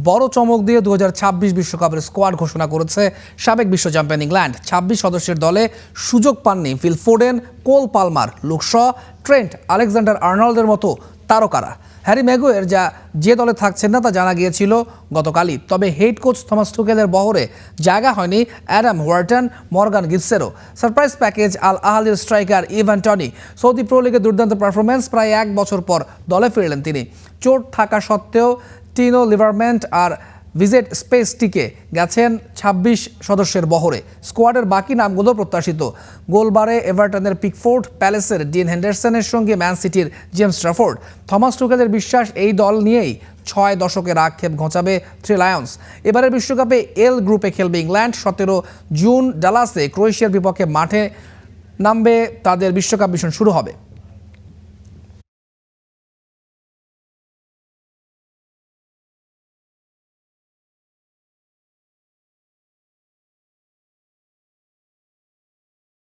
বড় চমক দিয়ে 2026 বিশ্বকাপের স্কোয়াড ঘোষণা করেছে সাবেক বিশ্ব চ্যাম্পিয়ন ইংল্যান্ড। 26 সদস্যের দলে সুযোগ পাননি Phil Foden, Cole Palmer, Luke Shaw, Trent Alexander আর্নল্ডের মতো তারকারা। হ্যারি ম্যাগুয়ের যে দলে থাকছেন না তা জানা গিয়েছিল গতকালই। তবে হেড কোচ থমাস টুকেলের বহরে জায়গা হয়নি অ্যাডাম ওয়ার্টন, মর্গান গিবসেরও। সারপ্রাইজ প্যাকেজ আল আহলির striker Ivan Toney. Saudi Pro লিগে দুর্দান্ত পারফরমেন্স, প্রায় 1 বছর পর দলে ফিরলেন তিনি। চোট থাকা সত্ত্বেও টিনো লিভারমেন্ট আর ভিজেট স্পেসটিকে গেছেন 26 সদস্যের বহরে। স্কোয়াডের বাকি নামগুলো প্রত্যাশিত। গোলবারে এভারটনের পিকফোর্ড, প্যালেসের ডিন হেন্ডারসনের সঙ্গে ম্যান সিটির জেমস ট্রাফোর্ড। থমাস টুকেলের বিশ্বাস এই দল নিয়েই 6 দশকের আক্ষেপ ঘোচাবে থ্রি লায়ন্স। এবারের বিশ্বকাপে এল গ্রুপে খেলবে ইংল্যান্ড। 17 জুন ডালাসে ক্রোয়েশিয়ার বিপক্ষে মাঠে নামবে তাদের বিশ্বকাপ মিশন শুরু হবে।